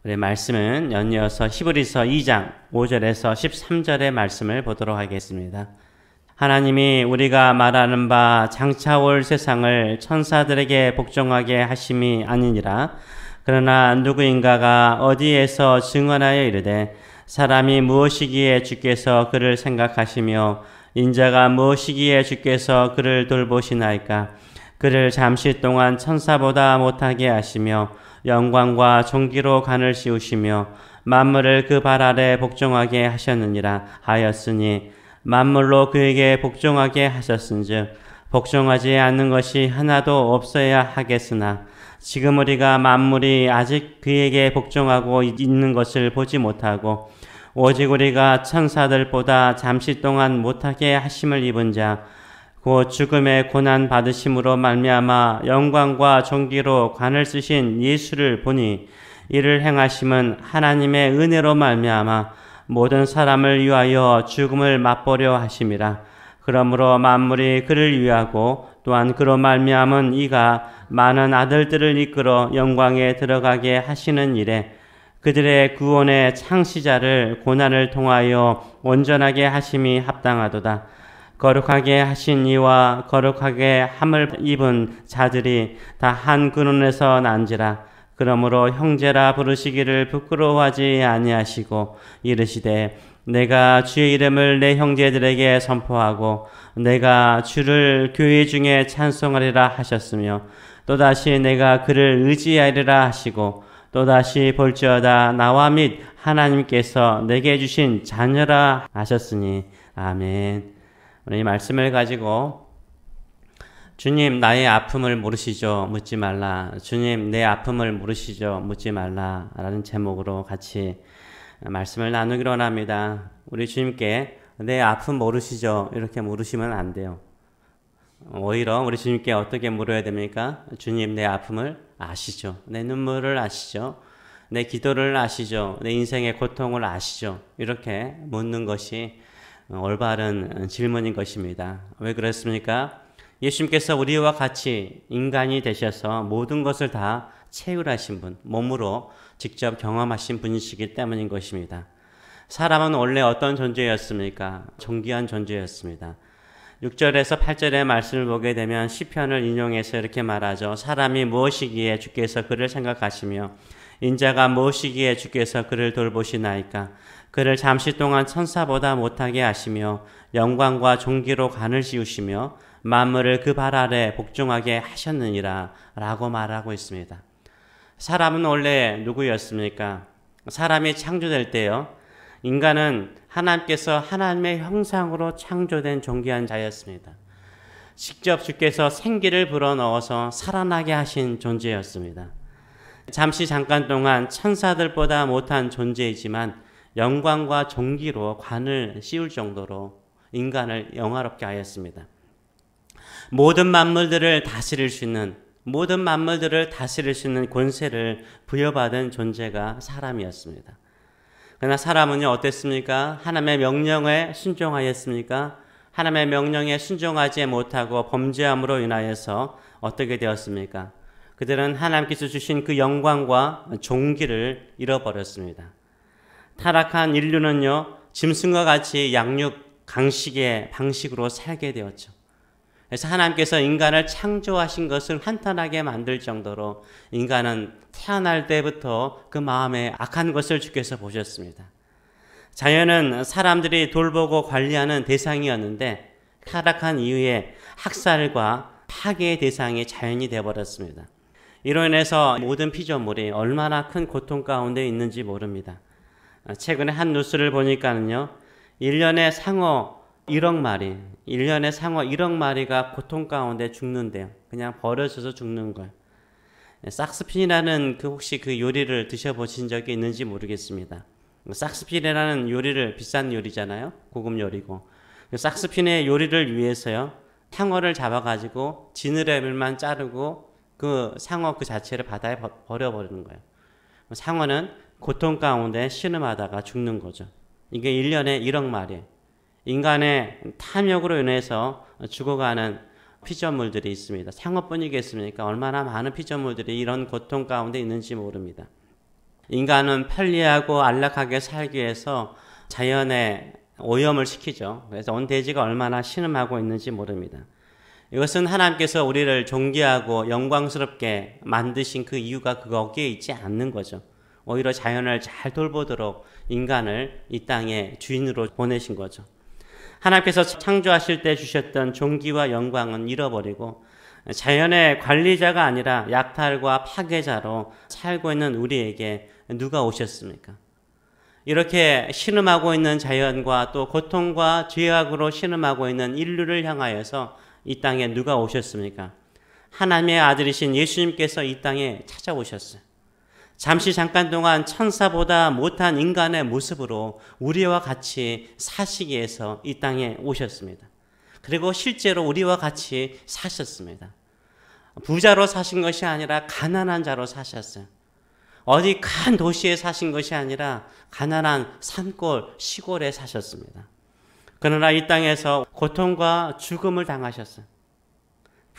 우리 말씀은 연이어서 히브리서 2장 5절에서 13절의 말씀을 보도록 하겠습니다. 하나님이 우리가 말하는 바 장차 올 세상을 천사들에게 복종하게 하심이 아니니라. 그러나 누구인가가 어디에서 증언하여 이르되 사람이 무엇이기에 주께서 그를 생각하시며 인자가 무엇이기에 주께서 그를 돌보시나이까. 그를 잠시 동안 천사보다 못하게 하시며 영광과 존귀로 간을 씌우시며 만물을 그 발 아래 복종하게 하셨느니라 하였으니 만물로 그에게 복종하게 하셨은즉 복종하지 않는 것이 하나도 없어야 하겠으나 지금 우리가 만물이 아직 그에게 복종하고 있는 것을 보지 못하고 오직 우리가 천사들보다 잠시 동안 못하게 하심을 입은 자 곧 죽음의 고난 받으심으로 말미암아 영광과 존귀로 관을 쓰신 예수를 보니 이를 행하심은 하나님의 은혜로 말미암아 모든 사람을 위하여 죽음을 맛보려 하심이라. 그러므로 만물이 그를 위하고 또한 그로 말미암은 이가 많은 아들들을 이끌어 영광에 들어가게 하시는 일에 그들의 구원의 창시자를 고난을 통하여 온전하게 하심이 합당하도다. 거룩하게 하신 이와 거룩하게 함을 입은 자들이 다 한 근원에서 난지라. 그러므로 형제라 부르시기를 부끄러워하지 아니하시고 이르시되 내가 주의 이름을 내 형제들에게 선포하고 내가 주를 교회 중에 찬송하리라 하셨으며 또다시 내가 그를 의지하리라 하시고 또다시 볼지어다 나와 및 하나님께서 내게 주신 자녀라 하셨으니 아멘. 이 말씀을 가지고 주님 나의 아픔을 모르시죠? 묻지 말라. 주님 내 아픔을 모르시죠? 묻지 말라. 라는 제목으로 같이 말씀을 나누기로 합니다. 우리 주님께 내 아픔 모르시죠? 이렇게 물으시면 안 돼요. 오히려 우리 주님께 어떻게 물어야 됩니까? 주님 내 아픔을 아시죠? 내 눈물을 아시죠? 내 기도를 아시죠? 내 인생의 고통을 아시죠? 이렇게 묻는 것이 올바른 질문인 것입니다. 왜 그렇습니까? 예수님께서 우리와 같이 인간이 되셔서 모든 것을 다 체휼하신 분, 몸으로 직접 경험하신 분이시기 때문인 것입니다. 사람은 원래 어떤 존재였습니까? 존귀한 존재였습니다. 6절에서 8절의 말씀을 보게 되면 시편을 인용해서 이렇게 말하죠. 사람이 무엇이기에 주께서 그를 생각하시며 인자가 무엇이기에 주께서 그를 돌보시나이까. 그를 잠시 동안 천사보다 못하게 하시며 영광과 존귀로 관을 씌우시며 만물을 그 발 아래 복종하게 하셨느니라 라고 말하고 있습니다. 사람은 원래 누구였습니까? 사람이 창조될 때요. 인간은 하나님께서 하나님의 형상으로 창조된 존귀한 자였습니다. 직접 주께서 생기를 불어넣어서 살아나게 하신 존재였습니다. 잠깐 동안 천사들보다 못한 존재이지만 영광과 존귀로 관을 씌울 정도로 인간을 영화롭게 하였습니다. 모든 만물들을 다스릴 수 있는 권세를 부여받은 존재가 사람이었습니다. 그러나 사람은요 어땠습니까? 하나님의 명령에 순종하였습니까? 하나님의 명령에 순종하지 못하고 범죄함으로 인하여서 어떻게 되었습니까? 그들은 하나님께서 주신 그 영광과 존귀를 잃어버렸습니다. 타락한 인류는요 짐승과 같이 양육, 강식의 방식으로 살게 되었죠. 그래서 하나님께서 인간을 창조하신 것을 한탄하게 만들 정도로 인간은 태어날 때부터 그 마음에 악한 것을 주께서 보셨습니다. 자연은 사람들이 돌보고 관리하는 대상이었는데 타락한 이후에 학살과 파괴의 대상이 자연이 되어버렸습니다. 이로 인해서 모든 피조물이 얼마나 큰 고통 가운데 있는지 모릅니다. 최근에 한 뉴스를 보니까는요 1년에 상어 1억 마리가 고통 가운데 죽는데요. 그냥 버려져서 죽는 거예요. 삭스핀이라는 혹시 그 요리를 드셔보신 적이 있는지 모르겠습니다. 삭스핀이라는 요리를 비싼 요리잖아요. 고급 요리고. 삭스핀의 요리를 위해서요. 상어를 잡아가지고 지느러미만 자르고 그 상어 그 자체를 바다에 버려버리는 거예요. 상어는 고통 가운데 신음하다가 죽는 거죠. 이게 1년에 1억 마리. 인간의 탐욕으로 인해서 죽어가는 피조물들이 있습니다. 상어뿐이겠습니까? 얼마나 많은 피조물들이 이런 고통 가운데 있는지 모릅니다. 인간은 편리하고 안락하게 살기 위해서 자연에 오염을 시키죠. 그래서 온 대지가 얼마나 신음하고 있는지 모릅니다. 이것은 하나님께서 우리를 존귀하고 영광스럽게 만드신 그 이유가 거기에 있지 않는 거죠. 오히려 자연을 잘 돌보도록 인간을 이 땅에 주인으로 보내신 거죠. 하나님께서 창조하실 때 주셨던 존귀와 영광은 잃어버리고 자연의 관리자가 아니라 약탈과 파괴자로 살고 있는 우리에게 누가 오셨습니까? 이렇게 신음하고 있는 자연과 또 고통과 죄악으로 신음하고 있는 인류를 향하여서 이 땅에 누가 오셨습니까? 하나님의 아들이신 예수님께서 이 땅에 찾아오셨어요. 잠깐 동안 천사보다 못한 인간의 모습으로 우리와 같이 사시기 위해서 이 땅에 오셨습니다. 그리고 실제로 우리와 같이 사셨습니다. 부자로 사신 것이 아니라 가난한 자로 사셨어요. 어디 큰 도시에 사신 것이 아니라 가난한 산골, 시골에 사셨습니다. 그러나 이 땅에서 고통과 죽음을 당하셨어요.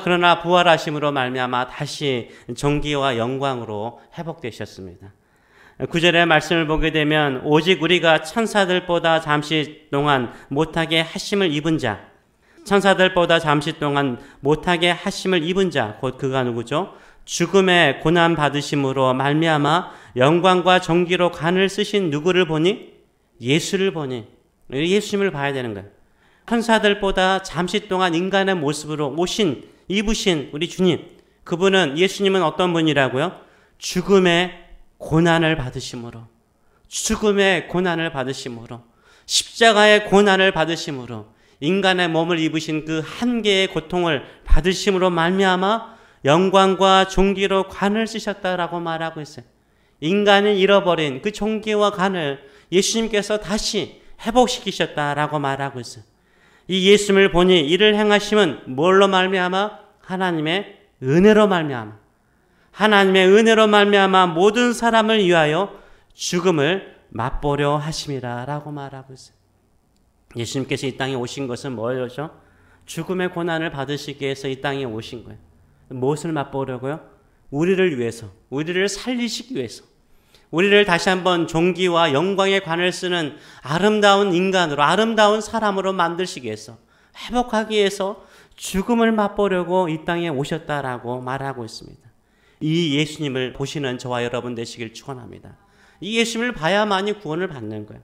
그러나 부활하심으로 말미암아 다시 존귀와 영광으로 회복되셨습니다. 9절의 말씀을 보게 되면 오직 우리가 천사들보다 잠시 동안 못하게 하심을 입은 자, 천사들보다 잠시 동안 못하게 하심을 입은 자, 곧 그가 누구죠? 죽음의 고난 받으심으로 말미암아 영광과 존귀로 관을 쓰신 누구를 보니? 예수를 보니. 예수님을 봐야 되는 거예요. 천사들보다 잠시 동안 인간의 모습으로 입으신 우리 주님, 그분은, 예수님은 어떤 분이라고요? 죽음의 고난을 받으심으로, 죽음의 고난을 받으심으로, 십자가의 고난을 받으심으로, 인간의 몸을 입으신 그 한계의 고통을 받으심으로 말미암아 영광과 존귀로 관을 쓰셨다라고 말하고 있어요. 인간이 잃어버린 그 존귀와 관을 예수님께서 다시 회복시키셨다라고 말하고 있어요. 이 예수님을 보니 이를 행하심은 뭘로 말미암아? 하나님의 은혜로 말미암아. 하나님의 은혜로 말미암아 모든 사람을 위하여 죽음을 맛보려 하심이라 라고 말하고 있어요. 예수님께서 이 땅에 오신 것은 뭐였죠? 죽음의 고난을 받으시기 위해서 이 땅에 오신 거예요. 무엇을 맛보려고요? 우리를 위해서, 우리를 살리시기 위해서, 우리를 다시 한번 존귀와 영광의 관을 쓰는 아름다운 인간으로, 아름다운 사람으로 만드시기 위해서, 회복하기 위해서 죽음을 맛보려고 이 땅에 오셨다라고 말하고 있습니다. 이 예수님을 보시는 저와 여러분 되시길 축원합니다. 이 예수님을 봐야만이 구원을 받는 거예요.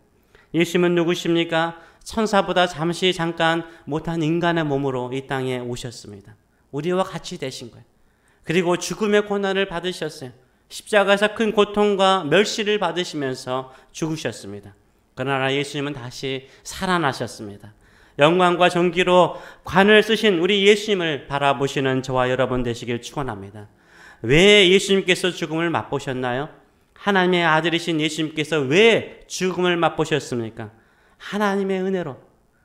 예수님은 누구십니까? 천사보다 잠깐 못한 인간의 몸으로 이 땅에 오셨습니다. 우리와 같이 되신 거예요. 그리고 죽음의 고난을 받으셨어요. 십자가에서 큰 고통과 멸시를 받으시면서 죽으셨습니다. 그러나 예수님은 다시 살아나셨습니다. 영광과 존귀로 관을 쓰신 우리 예수님을 바라보시는 저와 여러분 되시길 축원합니다. 왜 예수님께서 죽음을 맛보셨나요? 하나님의 아들이신 예수님께서 왜 죽음을 맛보셨습니까? 하나님의 은혜로,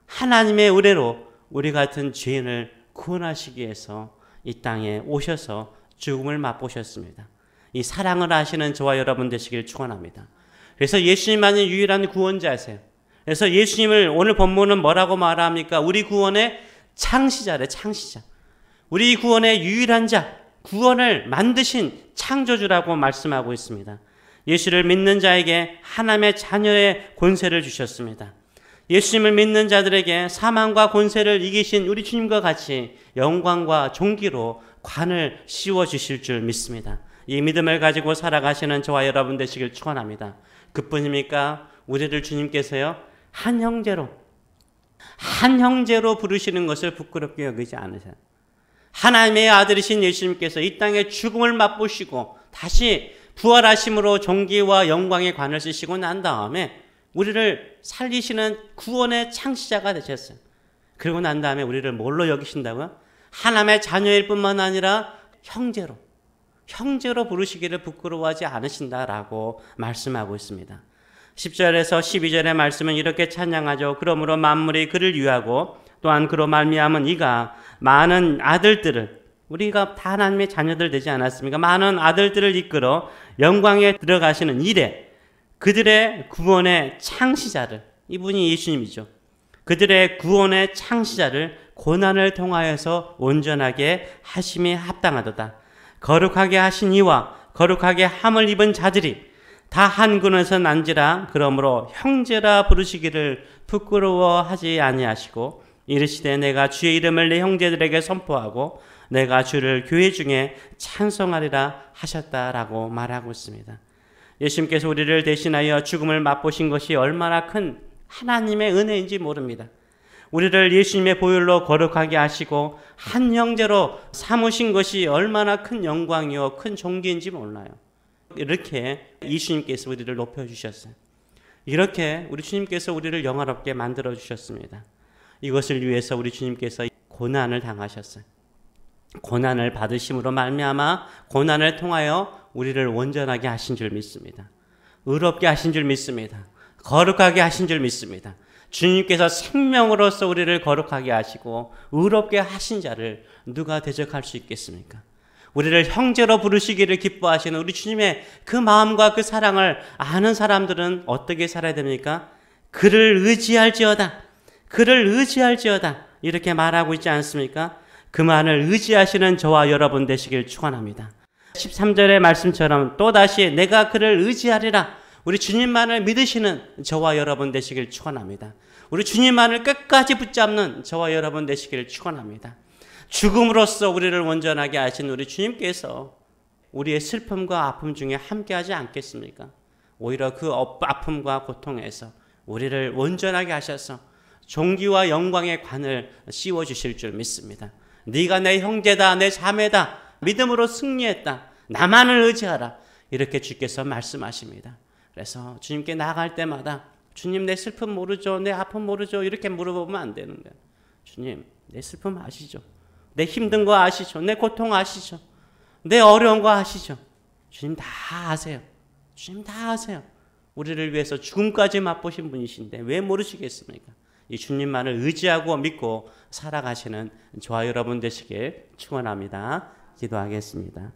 하나님의 은혜로 우리 같은 죄인을 구원하시기 위해서 이 땅에 오셔서 죽음을 맛보셨습니다. 이 사랑을 아시는 저와 여러분 되시길 축원합니다. 그래서 예수님만이 유일한 구원자세요. 그래서 예수님을 오늘 본문은 뭐라고 말합니까? 우리 구원의 창시자래, 창시자. 우리 구원의 유일한 자, 구원을 만드신 창조주라고 말씀하고 있습니다. 예수를 믿는 자에게 하나님의 자녀의 권세를 주셨습니다. 예수님을 믿는 자들에게 사망과 권세를 이기신 우리 주님과 같이 영광과 존귀로 관을 씌워주실 줄 믿습니다. 이 믿음을 가지고 살아가시는 저와 여러분 되시길 축원합니다. 그뿐입니까? 우리를 주님께서요, 한 형제로 부르시는 것을 부끄럽게 여기지 않으세요. 하나님의 아들이신 예수님께서 이 땅에 죽음을 맛보시고 다시 부활하심으로 존귀와 영광의 관을 쓰시고 난 다음에 우리를 살리시는 구원의 창시자가 되셨어요. 그리고 난 다음에 우리를 뭘로 여기신다고요? 하나님의 자녀일 뿐만 아니라 형제로 부르시기를 부끄러워하지 않으신다라고 말씀하고 있습니다. 10절에서 12절의 말씀은 이렇게 찬양하죠. 그러므로 만물이 그를 위하고 또한 그로 말미암은 이가 많은 아들들을, 우리가 다 하나님의 자녀들 되지 않았습니까? 많은 아들들을 이끌어 영광에 들어가시는 이래 그들의 구원의 창시자를, 이분이 예수님이죠. 그들의 구원의 창시자를 고난을 통하여서 온전하게 하심이 합당하도다. 거룩하게 하신 이와 거룩하게 함을 입은 자들이 다 한 군에서 난지라 그러므로 형제라 부르시기를 부끄러워하지 아니하시고 이르시되 내가 주의 이름을 내 형제들에게 선포하고 내가 주를 교회 중에 찬송하리라 하셨다라고 말하고 있습니다. 예수님께서 우리를 대신하여 죽음을 맛보신 것이 얼마나 큰 하나님의 은혜인지 모릅니다. 우리를 예수님의 보혈로 거룩하게 하시고 한 형제로 삼으신 것이 얼마나 큰 영광이요 큰 존귀인지 몰라요. 이렇게 예수님께서 우리를 높여주셨어요. 이렇게 우리 주님께서 우리를 영화롭게 만들어 주셨습니다. 이것을 위해서 우리 주님께서 고난을 당하셨어요. 고난을 받으심으로 말미암아 고난을 통하여 우리를 온전하게 하신 줄 믿습니다. 의롭게 하신 줄 믿습니다. 거룩하게 하신 줄 믿습니다. 주님께서 생명으로서 우리를 거룩하게 하시고 의롭게 하신 자를 누가 대적할 수 있겠습니까? 우리를 형제로 부르시기를 기뻐하시는 우리 주님의 그 마음과 그 사랑을 아는 사람들은 어떻게 살아야 됩니까? 그를 의지할지어다. 그를 의지할지어다. 이렇게 말하고 있지 않습니까? 그만을 의지하시는 저와 여러분 되시길 축원합니다. 13절의 말씀처럼 또다시 내가 그를 의지하리라. 우리 주님만을 믿으시는 저와 여러분 되시길 축원합니다. 우리 주님만을 끝까지 붙잡는 저와 여러분 되시길 축원합니다. 죽음으로써 우리를 온전하게 하신 우리 주님께서 우리의 슬픔과 아픔 중에 함께하지 않겠습니까? 오히려 그 아픔과 고통에서 우리를 온전하게 하셔서 존귀와 영광의 관을 씌워주실 줄 믿습니다. 네가 내 형제다, 내 자매다, 믿음으로 승리했다, 나만을 의지하라, 이렇게 주께서 말씀하십니다. 그래서 주님께 나아갈 때마다 주님 내 슬픔 모르죠, 내 아픔 모르죠, 이렇게 물어보면 안 되는 거예요. 주님 내 슬픔 아시죠? 내 힘든 거 아시죠? 내 고통 아시죠? 내 어려운 거 아시죠? 주님 다 아세요. 주님 다 아세요. 우리를 위해서 죽음까지 맛보신 분이신데 왜 모르시겠습니까? 이 주님만을 의지하고 믿고 살아가시는 저와 여러분 되시길 축원합니다. 기도하겠습니다.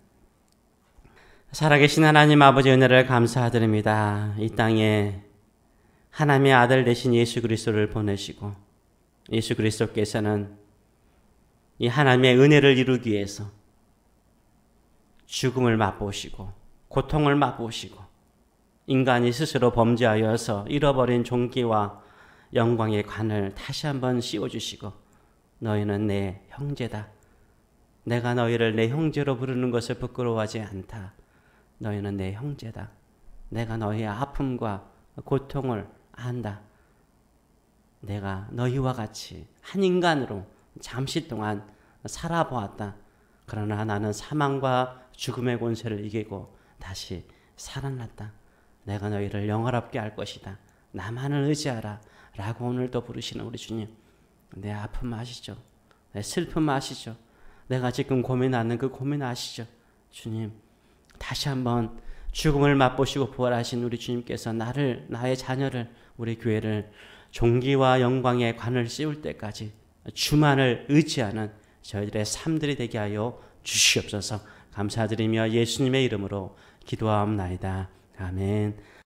살아계신 하나님 아버지 은혜를 감사드립니다. 이 땅에 하나님의 아들 되신 예수 그리스도를 보내시고 예수 그리스도께서는 이 하나님의 은혜를 이루기 위해서 죽음을 맛보시고 고통을 맛보시고 인간이 스스로 범죄하여서 잃어버린 존귀와 영광의 관을 다시 한번 씌워주시고 너희는 내 형제다. 내가 너희를 내 형제로 부르는 것을 부끄러워하지 않다. 너희는 내 형제다. 내가 너희의 아픔과 고통을 안다. 내가 너희와 같이 한 인간으로 잠시 동안 살아보았다. 그러나 나는 사망과 죽음의 권세를 이기고 다시 살아났다. 내가 너희를 영화롭게 할 것이다. 나만을 의지하라. 라고 오늘도 부르시는 우리 주님. 내 아픔 아시죠? 내 슬픔 아시죠? 내가 지금 고민하는 그 고민 아시죠? 주님, 다시 한번 죽음을 맛보시고 부활하신 우리 주님께서 나를, 나의 자녀를, 우리 교회를 존귀와 영광의 관을 씌울 때까지 주만을 의지하는 저희들의 삶들이 되게 하여 주시옵소서. 감사드리며 예수님의 이름으로 기도하옵나이다. 아멘.